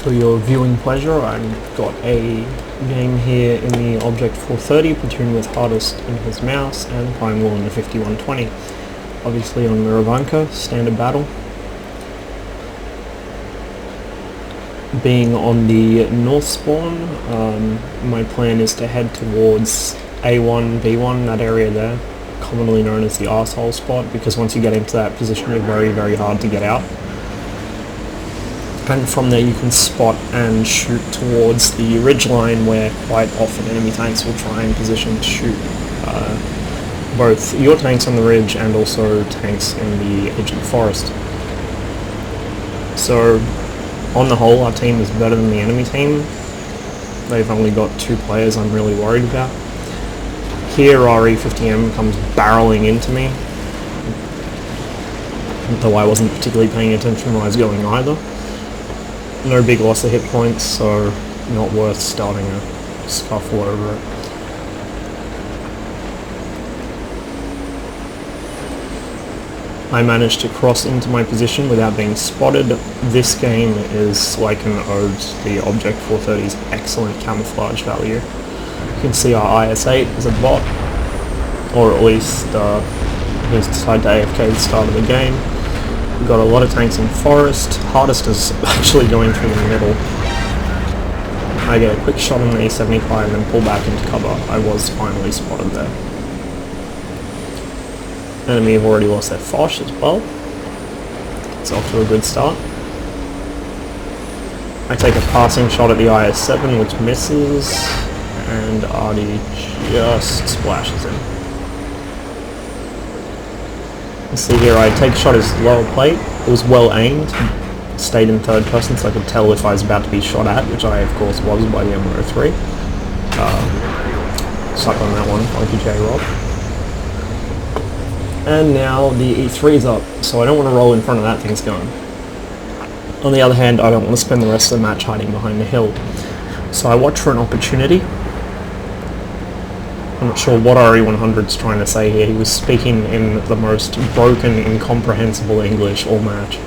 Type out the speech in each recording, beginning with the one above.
For your viewing pleasure, I've got a game here in the Object 430, platoon with Hardest in his mouse, and Prime Will in the 5120. Obviously on Murovanka, standard battle. Being on the north spawn, my plan is to head towards A1, B1, that area there, commonly known as the arsehole spot, because once you get into that position you're very, very hard to get out. And from there you can spot and shoot towards the ridge line, where quite often enemy tanks will try and position to shoot both your tanks on the ridge and also tanks in the edge of the forest. So on the whole, our team is better than the enemy team. They've only got 2 players I'm really worried about. Here our E50M comes barreling into me, though I wasn't particularly paying attention when I was going either. No big loss of hit points, so not worth starting a scuffle over it. I managed to cross into my position without being spotted. This game is like an ode to the Object 430's excellent camouflage value. You can see our IS-8 is a bot, or at least he's decided to AFK at the start of the game. We've got a lot of tanks in forest. Hardest is actually going through the middle. I get a quick shot on the E75 and then pull back into cover. I was finally spotted there. Enemy have already lost their Foch as well. It's off to a good start. I take a passing shot at the IS-7 which misses, and Artie just splashes in. You see here I take a shot at his lower plate. It was well aimed, stayed in third person so I could tell if I was about to be shot at, which I of course was by the M103. Suck on that one, thank you J-Rob. And now the E3 is up, so I don't want to roll in front of that thing's gun. On the other hand, I don't want to spend the rest of the match hiding behind the hill. So I watch for an opportunity. I'm not sure what RE100's trying to say here. He was speaking in the most broken, incomprehensible English all match.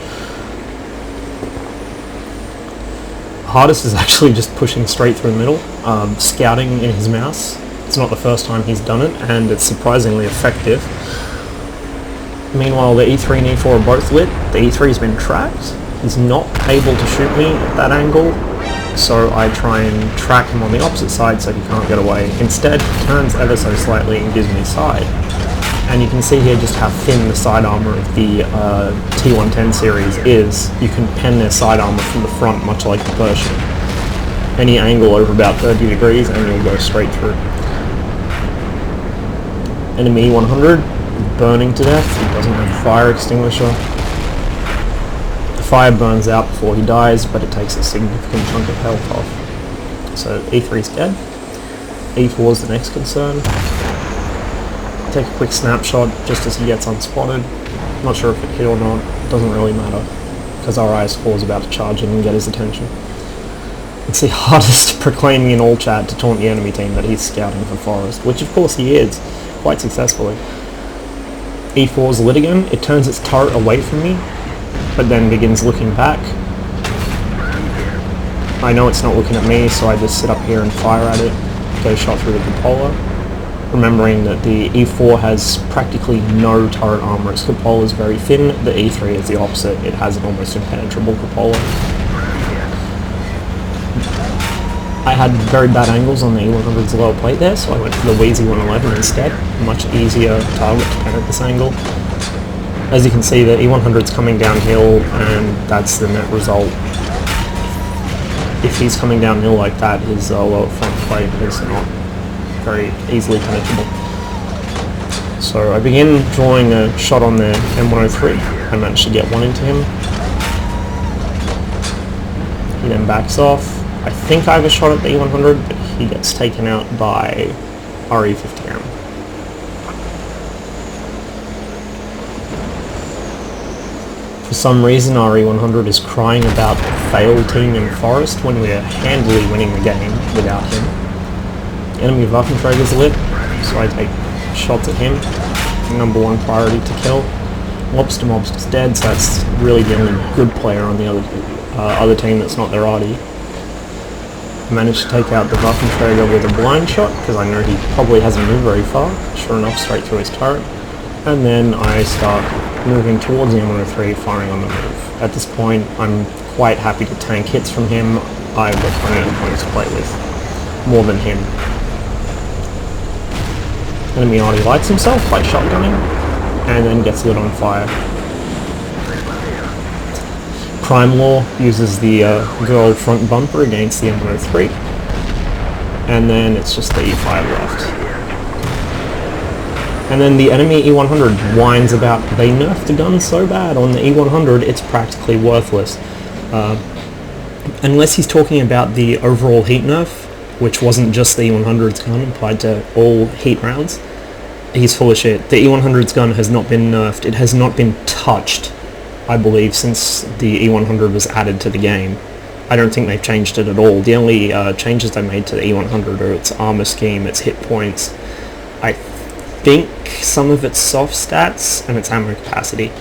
Hardest is actually just pushing straight through the middle, scouting in his mouse. It's not the first time he's done it, and it's surprisingly effective. Meanwhile, the E3 and E4 are both lit. The E3's been tracked. He's not able to shoot me at that angle, so I try and track him on the opposite side so he can't get away. Instead, he turns ever so slightly and gives me side. And you can see here just how thin the side armor of the T110 series is. You can pen their side armor from the front, much like the Persian. Any angle over about 30 degrees and you'll go straight through. Enemy 100. Burning to death. He doesn't have a fire extinguisher. The fire burns out before he dies, but it takes a significant chunk of health off. So E3's dead. E4 is the next concern. Take a quick snapshot just as he gets unspotted. Not sure if it hit or not. It doesn't really matter, because our IS-4 is about to charge in and get his attention. It's the hardest proclaiming in all chat to taunt the enemy team that he's scouting for forest, which of course he is, quite successfully. E4's lit again. It turns its turret away from me, but then begins looking back. I know it's not looking at me, so I just sit up here and fire at it, get a shot through the cupola, remembering that the E4 has practically no turret armor. Its cupola is very thin. The E3 is the opposite. It has an almost impenetrable cupola. I had very bad angles on the E100's lower plate there, so I went for the Wheezy 111 instead. Much easier target to pen at this angle. As you can see, the E100's coming downhill, and that's the net result. If he's coming downhill like that, his lower front plate is not very easily penetrable. So I begin drawing a shot on the M103. I managed to get one into him. He then backs off. I think I have a shot at the E100, but he gets taken out by RE50M. For some reason, RE100 is crying about fail team in forest when we're handily winning the game without him. Enemy Waffenträger's lit, so I take shots at him. Number 1 priority to kill. Lobster Mobster's dead, so that's really the only good player on the other team that's not their arty. Managed to take out the Waffenträger with a blind shot, because I know he probably hasn't moved very far. Sure enough, straight through his turret. And then I start moving towards the M103, firing on the move. At this point, I'm quite happy to tank hits from him. I've got plenty of opponents to play with, more than him. Enemy already lights himself by shotgunning, and then gets lit on fire. Prime Law uses the good old front bumper against the M103, and then it's just the E5 left. And then the enemy E100 whines about they nerfed the gun so bad on the E100 it's practically worthless. Unless he's talking about the overall heat nerf, which wasn't just the E100's gun, applied to all heat rounds, he's full of shit. The E100's gun has not been nerfed, it has not been touched, I believe, since the E100 was added to the game. I don't think they've changed it at all. The only changes they made to the E100 are its armor scheme, its hit points, I think some of its soft stats, and its ammo capacity.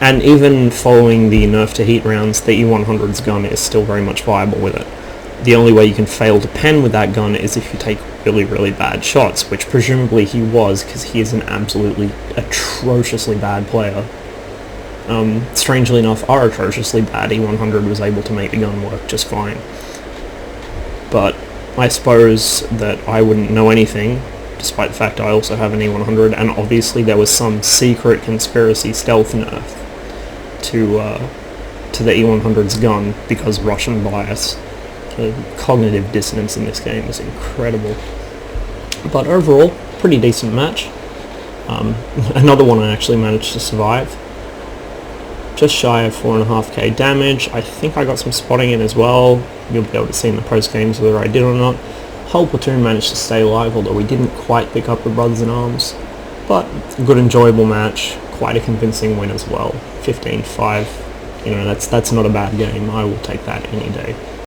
And even following the nerf to heat rounds, the E100's gun is still very much viable with it. The only way you can fail to pen with that gun is if you take really, really bad shots, which presumably he was, because he is an absolutely atrociously bad player. Strangely enough, our atrociously bad E100 was able to make the gun work just fine. But I suppose that I wouldn't know anything, despite the fact I also have an E100, and obviously there was some secret conspiracy stealth nerf to the E100's gun because Russian bias. The cognitive dissonance in this game is incredible. But overall, pretty decent match. Another one I actually managed to survive. Just shy of 4.5k damage. I think I got some spotting in as well. You'll be able to see in the post-games whether I did or not. Whole platoon managed to stay alive, although we didn't quite pick up the brothers in arms. But a good, enjoyable match. Quite a convincing win as well. 15-5. You know, that's not a bad game. I will take that any day.